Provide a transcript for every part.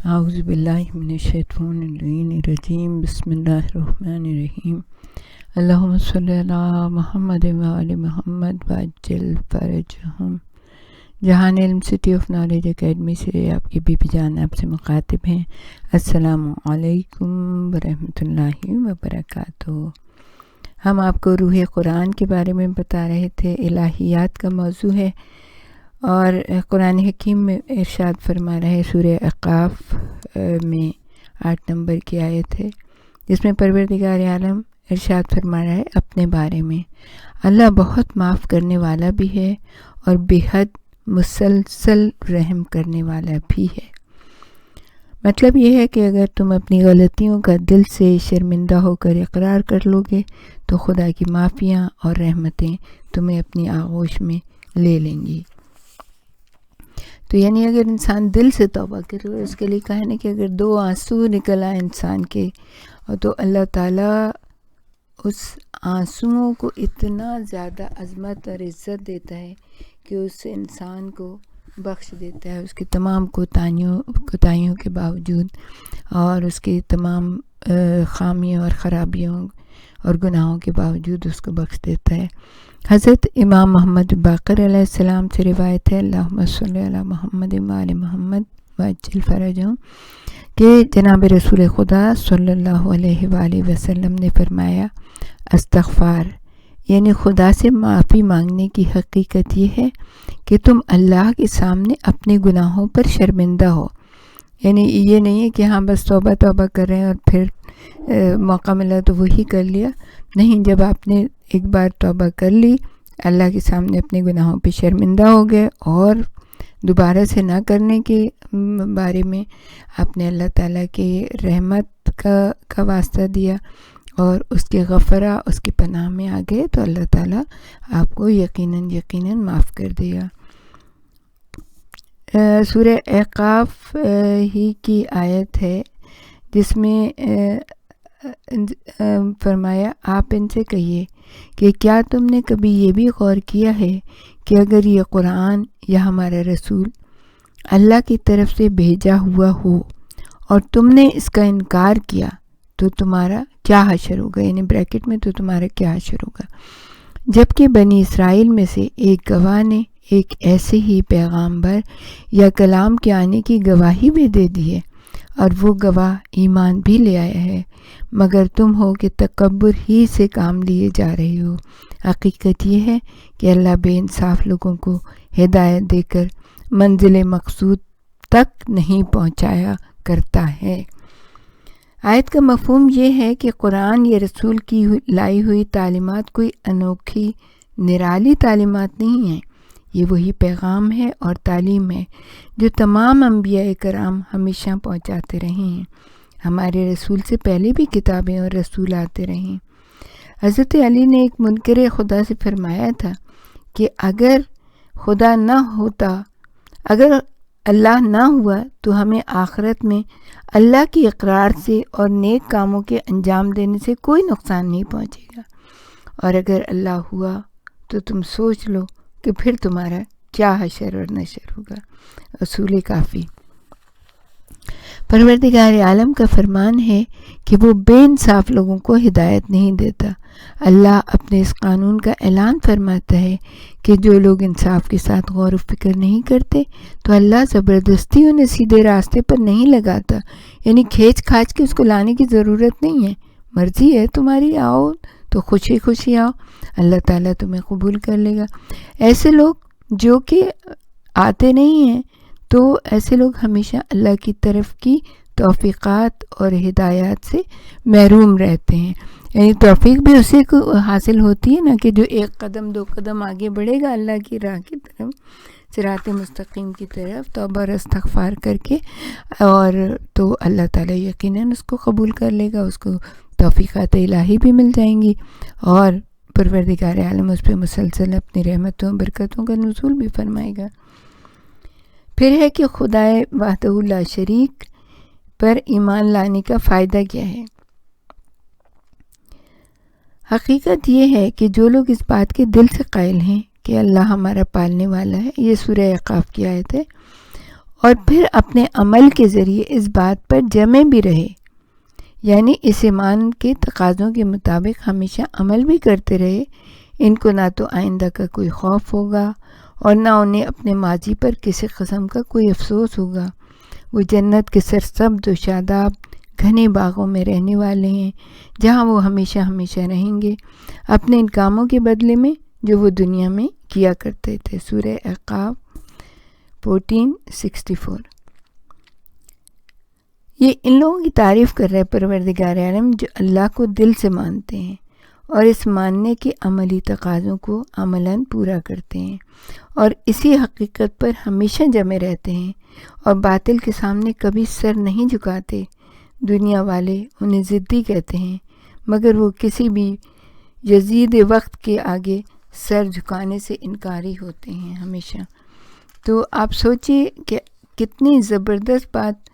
اعوذ باللہ من الشیطان الرجیم بسم اللہ الرحمن الرحیم اللہم صلی علی محمد وآل محمد وعجل فرجہم۔ جہان علم سٹی آف نالج اکیڈمی سے آپ کی بی بی جان آپ سے مخاطب ہیں۔ السلام علیکم ورحمۃ اللہ وبرکاتہ۔ ہم آپ کو روح قرآن کے بارے میں بتا رہے تھے، الہیات کا موضوع ہے، اور قرآن حکیم میں ارشاد فرما رہے سورہ احقاف میں 8 نمبر کی آیت ہے، جس میں پروردگار عالم ارشاد فرما رہا ہے اپنے بارے میں، اللہ بہت معاف کرنے والا بھی ہے اور بے حد مسلسل رحم کرنے والا بھی ہے۔ مطلب یہ ہے کہ اگر تم اپنی غلطیوں کا دل سے شرمندہ ہو کر اقرار کر لو گے تو خدا کی معافیاں اور رحمتیں تمہیں اپنی آغوش میں لے لیں گی۔ تو یعنی اگر انسان دل سے توبہ کرے، اس کے لیے کہا نا کہ اگر 2 آنسو نکل آئے انسان کے، اور تو اللہ تعالیٰ اس آنسوؤں کو اتنا زیادہ عظمت اور عزت دیتا ہے کہ اس انسان کو بخش دیتا ہے، اس کی تمام کوتاہیوں کے باوجود، اور اس کی تمام خامیوں اور خرابیوں اور گناہوں کے باوجود اس کو بخش دیتا ہے۔ حضرت امام محمد باقر علیہ السلام سے روایت ہے، اللہم صلی علی محمد وآل محمد وعجل فرجہم، کہ جناب رسول خدا صلی اللہ علیہ وآلہ وسلم نے فرمایا، استغفار یعنی خدا سے معافی مانگنے کی حقیقت یہ ہے کہ تم اللہ کے سامنے اپنے گناہوں پر شرمندہ ہو۔ یعنی یہ نہیں ہے کہ ہاں بس توبہ کر رہے ہیں اور پھر موقع ملا تو وہی کر لیا، نہیں، جب آپ نے ایک بار توبہ کر لی، اللہ کے سامنے اپنے گناہوں پہ شرمندہ ہو گئے اور دوبارہ سے نہ کرنے کے بارے میں آپ نے اللہ تعالیٰ کی رحمت کا واسطہ دیا اور اس کے غفرہ، اس کی پناہ میں آ گئے، تو اللہ تعالیٰ آپ کو یقیناً معاف کر دے گا۔ سورہ احقاف ہی کی آیت ہے جس میں فرمایا، آپ ان سے کہیے کہ کیا تم نے کبھی یہ بھی غور کیا ہے کہ اگر یہ قرآن یا ہمارا رسول اللہ کی طرف سے بھیجا ہوا ہو اور تم نے اس کا انکار کیا تو تمہارا کیا حشر ہوگا، یعنی بریکٹ میں تو تمہارا کیا حشر ہوگا، جبکہ بنی اسرائیل میں سے ایک گواہ نے ایک ایسے ہی پیغامبر یا کلام کے آنے کی گواہی بھی دے دی ہے اور وہ گواہ ایمان بھی لے آیا ہے، مگر تم ہو کہ تکبر ہی سے کام لیے جا رہے ہو۔ حقیقت یہ ہے کہ اللہ بے انصاف لوگوں کو ہدایت دے کر منزل مقصود تک نہیں پہنچایا کرتا ہے۔ آیت کا مفہوم یہ ہے کہ قرآن یا رسول کی لائی ہوئی تعلیمات کوئی انوکھی نرالی تعلیمات نہیں ہیں، یہ وہی پیغام ہے اور تعلیم ہے جو تمام انبیاء کرام ہمیشہ پہنچاتے رہے ہیں۔ ہمارے رسول سے پہلے بھی کتابیں اور رسول آتے رہے ہیں۔ حضرت علی نے ایک منکر خدا سے فرمایا تھا کہ اگر خدا نہ ہوتا، اگر اللہ نہ ہوا تو ہمیں آخرت میں اللہ کی اقرار سے اور نیک کاموں کے انجام دینے سے کوئی نقصان نہیں پہنچے گا، اور اگر اللہ ہوا تو تم سوچ لو کہ پھر تمہارا کیا حشر اور نشر ہوگا۔ اصول کافی۔ پروردگار عالم کا فرمان ہے کہ وہ بے انصاف لوگوں کو ہدایت نہیں دیتا۔ اللہ اپنے اس قانون کا اعلان فرماتا ہے کہ جو لوگ انصاف کے ساتھ غور و فکر نہیں کرتے تو اللہ زبردستی انہیں سیدھے راستے پر نہیں لگاتا، یعنی کھینچ کھانچ کے اس کو لانے کی ضرورت نہیں ہے، مرضی ہے تمہاری، آؤ تو خوشی خوشی آؤ، اللہ تعالیٰ تمہیں قبول کر لے گا۔ ایسے لوگ جو کہ آتے نہیں ہیں، تو ایسے لوگ ہمیشہ اللہ کی طرف کی توفیقات اور ہدایات سے محروم رہتے ہیں، یعنی توفیق بھی اسی کو حاصل ہوتی ہے نا کہ جو 1 قدم 2 قدم آگے بڑھے گا اللہ کی راہ کی طرف، صراط مستقیم کی طرف، توبہ اور استغفار کر کے، اور تو اللہ تعالیٰ یقیناً اس کو قبول کر لے گا، اس کو توفیقات الہی بھی مل جائیں گی، اور پروردگار عالم اس پہ مسلسل اپنی رحمتوں برکتوں کا نزول بھی فرمائے گا۔ پھر ہے کہ خدا وحدہ لا شریک پر ایمان لانے کا فائدہ کیا ہے۔ حقیقت یہ ہے کہ جو لوگ اس بات کے دل سے قائل ہیں کہ اللہ ہمارا پالنے والا ہے، یہ سورہ احقاف کی آیت ہے، اور پھر اپنے عمل کے ذریعے اس بات پر جمے بھی رہے، یعنی اس ایمان کے تقاضوں کے مطابق ہمیشہ عمل بھی کرتے رہے، ان کو نہ تو آئندہ کا کوئی خوف ہوگا اور نہ انہیں اپنے ماضی پر کسی قسم کا کوئی افسوس ہوگا۔ وہ جنت کے سرسبز و شاداب گھنے باغوں میں رہنے والے ہیں، جہاں وہ ہمیشہ ہمیشہ رہیں گے، اپنے ان کاموں کے بدلے میں جو وہ دنیا میں کیا کرتے تھے۔ سورہ احقاف 14:64۔ یہ ان لوگوں کی تعریف کر رہے پروردگار عالم جو اللہ کو دل سے مانتے ہیں اور اس ماننے کے عملی تقاضوں کو عملاً پورا کرتے ہیں، اور اسی حقیقت پر ہمیشہ جمے رہتے ہیں اور باطل کے سامنے کبھی سر نہیں جھکاتے۔ دنیا والے انہیں ضدی کہتے ہیں، مگر وہ کسی بھی یزید وقت کے آگے سر جھکانے سے انکاری ہوتے ہیں ہمیشہ۔ تو آپ سوچئے کہ کتنی زبردست بات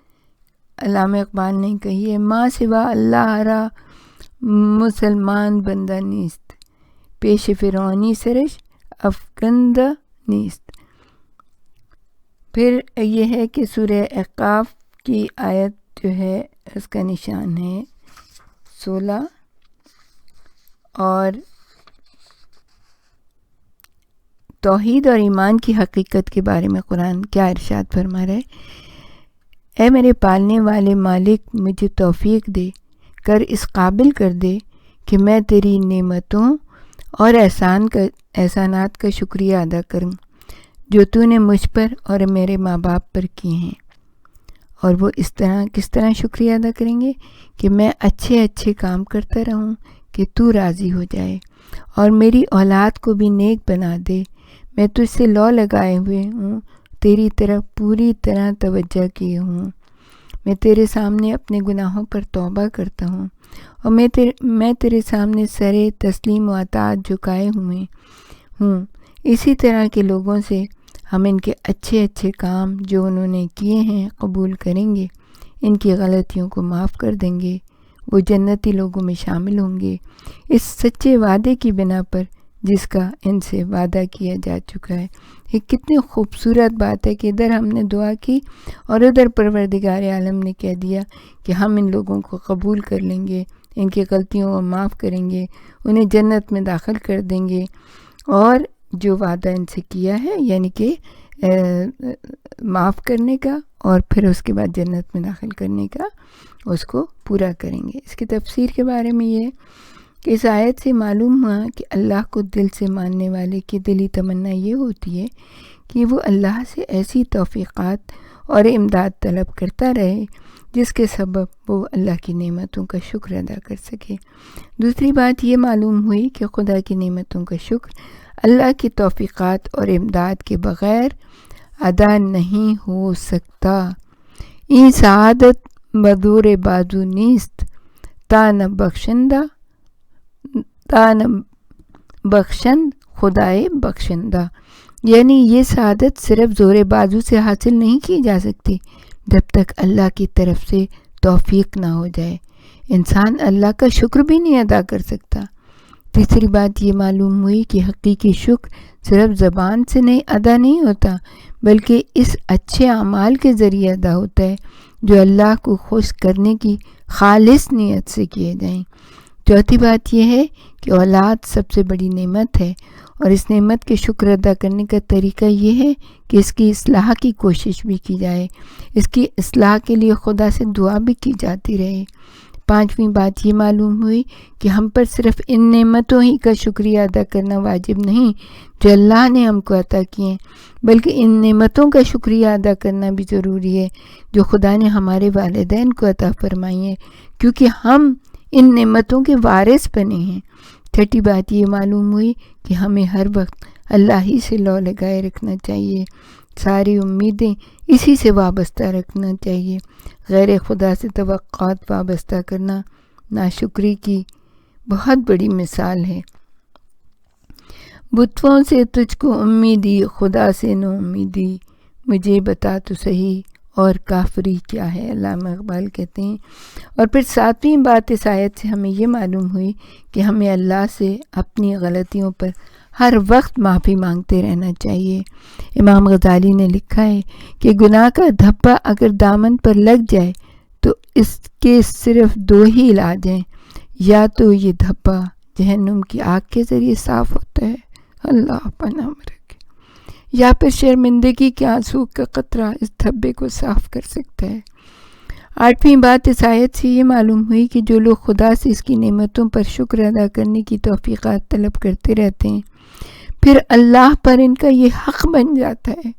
علامہ اقبال نے کہی ہے، ماں سوا اللہ را مسلمان بندہ نیست، پیش فرعونی سرش افکندہ نیست۔ پھر یہ ہے کہ سورہ احقاف کی آیت جو ہے اس کا نشان ہے 16، اور توحید اور ایمان کی حقیقت کے بارے میں قرآن کیا ارشاد فرما رہا ہے، اے میرے پالنے والے مالک، مجھے توفیق دے کر اس قابل کر دے کہ میں تیری نعمتوں اور احسانات کا شکریہ ادا کروں جو تو نے مجھ پر اور میرے ماں باپ پر کیے ہیں۔ اور وہ کس طرح شکریہ ادا کریں گے کہ میں اچھے اچھے کام کرتا رہوں کہ تو راضی ہو جائے، اور میری اولاد کو بھی نیک بنا دے۔ میں تجھ سے لو لگائے ہوئے ہوں، تیری طرف پوری طرح توجہ کیے ہوں۔ میں تیرے سامنے اپنے گناہوں پر توبہ کرتا ہوں، اور میں تیرے سامنے سر تسلیم و اطاعت جھکائے ہوئے ہوں۔ اسی طرح کے لوگوں سے ہم ان کے اچھے اچھے کام جو انہوں نے کیے ہیں قبول کریں گے، ان کی غلطیوں کو معاف کر دیں گے، وہ جنتی لوگوں میں شامل ہوں گے، اس سچے وعدے کی بنا پر جس کا ان سے وعدہ کیا جا چکا ہے۔ یہ کتنی خوبصورت بات ہے کہ ادھر ہم نے دعا کی اور ادھر پروردگار عالم نے کہہ دیا کہ ہم ان لوگوں کو قبول کر لیں گے، ان کی غلطیوں کو معاف کریں گے، انہیں جنت میں داخل کر دیں گے، اور جو وعدہ ان سے کیا ہے یعنی کہ معاف کرنے کا اور پھر اس کے بعد جنت میں داخل کرنے کا، اس کو پورا کریں گے۔ اس کی تفسیر کے بارے میں یہ ہے کہ اس آیت سے معلوم ہوا کہ اللہ کو دل سے ماننے والے کی دلی تمنا یہ ہوتی ہے کہ وہ اللہ سے ایسی توفیقات اور امداد طلب کرتا رہے جس کے سبب وہ اللہ کی نعمتوں کا شکر ادا کر سکے۔ دوسری بات یہ معلوم ہوئی کہ خدا کی نعمتوں کا شکر اللہ کی توفیقات اور امداد کے بغیر ادا نہیں ہو سکتا۔ این سعادت بدور بازو نیست تا نہ بخشند خدائے بخشندہ، یعنی یہ سعادت صرف زور بازو سے حاصل نہیں کی جا سکتی جب تک اللہ کی طرف سے توفیق نہ ہو جائے۔ انسان اللہ کا شکر بھی نہیں ادا کر سکتا۔ تیسری بات یہ معلوم ہوئی کہ حقیقی شکر صرف زبان سے ادا نہیں ہوتا، بلکہ اس اچھے اعمال کے ذریعے ادا ہوتا ہے جو اللہ کو خوش کرنے کی خالص نیت سے کیے جائیں۔ چوتھی بات یہ ہے کہ اولاد سب سے بڑی نعمت ہے، اور اس نعمت کے شکر ادا کرنے کا طریقہ یہ ہے کہ اس کی اصلاح کی کوشش بھی کی جائے، اس کی اصلاح کے لیے خدا سے دعا بھی کی جاتی رہے۔ پانچویں بات یہ معلوم ہوئی کہ ہم پر صرف ان نعمتوں ہی کا شکریہ ادا کرنا واجب نہیں جو اللہ نے ہم کو عطا کیے ہیں، بلکہ ان نعمتوں کا شکریہ ادا کرنا بھی ضروری ہے جو خدا نے ہمارے والدین کو عطا فرمائی ہیں، کیونکہ ہم ان نعمتوں کے وارث بنے ہیں۔ چھٹی بات یہ معلوم ہوئی کہ ہمیں ہر وقت اللہ ہی سے لو لگائے رکھنا چاہیے، ساری امیدیں اسی سے وابستہ رکھنا چاہیے۔ غیر خدا سے توقعات وابستہ کرنا ناشکری کی بہت بڑی مثال ہے۔ بتوں سے تجھ کو امیدی، خدا سے نو امیدی، مجھے بتا تو صحیح اور کافری کیا ہے، علامہ اقبال کہتے ہیں۔ اور پھر ساتویں بات اس آیت سے ہمیں یہ معلوم ہوئی کہ ہمیں اللہ سے اپنی غلطیوں پر ہر وقت معافی مانگتے رہنا چاہیے۔ امام غزالی نے لکھا ہے کہ گناہ کا دھبا اگر دامن پر لگ جائے تو اس کے صرف 2 ہی علاج ہیں، یا تو یہ دھبا جہنم کی آگ کے ذریعے صاف ہوتا ہے، اللہ پناہ رکھے، یا پھر شرمندگی کے آنسو کا قطرہ اس دھبے کو صاف کر سکتا ہے۔ 8ویں بات اس آیت سے یہ معلوم ہوئی کہ جو لوگ خدا سے اس کی نعمتوں پر شکر ادا کرنے کی توفیقات طلب کرتے رہتے ہیں، پھر اللہ پر ان کا یہ حق بن جاتا ہے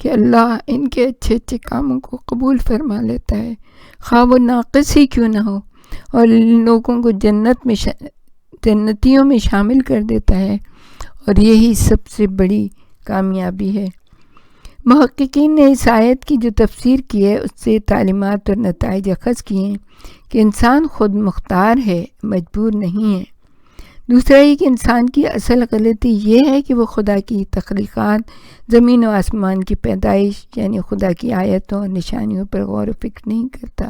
کہ اللہ ان کے اچھے اچھے کاموں کو قبول فرما لیتا ہے، خواہ وہ ناقص ہی کیوں نہ ہو، اور ان لوگوں کو جنتیوں میں شامل کر دیتا ہے، اور یہی سب سے بڑی کامیابی ہے۔ محققین نے اس آیت کی جو تفسیر کی ہے اس سے تعلیمات اور نتائج اخذ کیے ہیں کہ انسان خود مختار ہے، مجبور نہیں ہے۔ دوسرا یہ کہ انسان کی اصل غلطی یہ ہے کہ وہ خدا کی تخلیقات، زمین و آسمان کی پیدائش یعنی خدا کی آیتوں اور نشانیوں پر غور و فکر نہیں کرتا۔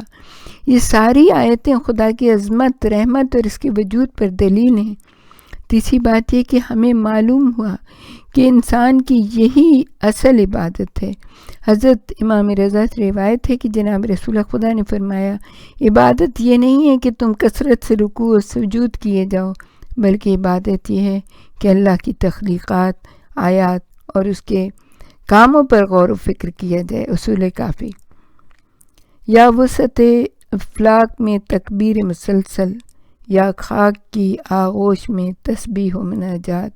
یہ ساری آیتیں خدا کی عظمت، رحمت اور اس کے وجود پر دلیل ہیں۔ تیسری بات یہ کہ ہمیں معلوم ہوا کہ انسان کی یہی اصل عبادت ہے۔ حضرت امام رضا سے روایت ہے کہ جناب رسول خدا نے فرمایا، عبادت یہ نہیں ہے کہ تم کثرت سے رکوع و سجود کیے جاؤ، بلکہ عبادت یہ ہے کہ اللہ کی تخلیقات، آیات اور اس کے کاموں پر غور و فکر کیا جائے۔ اصول کافی۔ یا وسعت افلاک میں تکبیر مسلسل، یا خاک کی آغوش میں تسبیح و مناجات،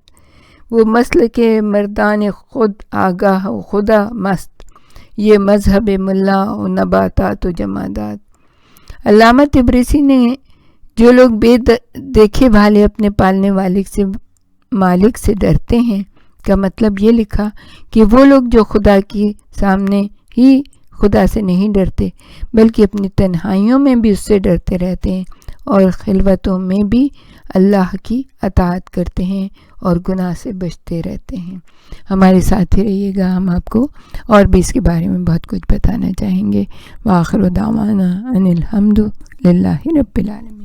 وہ مسلک کے مردان خود آگاہ و خدا مست، یہ مذہب ملا و نباتات و جمادات۔ علامہ تبریسی نے جو لوگ بے دیکھے بھالے اپنے پالنے والے مالک سے ڈرتے ہیں کا مطلب یہ لکھا کہ وہ لوگ جو خدا کے سامنے ہی خدا سے نہیں ڈرتے بلکہ اپنی تنہائیوں میں بھی اس سے ڈرتے رہتے ہیں اور خلوتوں میں بھی اللہ کی اطاعت کرتے ہیں اور گناہ سے بچتے رہتے ہیں۔ ہمارے ساتھ ہی رہیے گا، ہم آپ کو اور بھی اس کے بارے میں بہت کچھ بتانا چاہیں گے۔ وآخر دعوانا ان الحمد للہ رب العالمین۔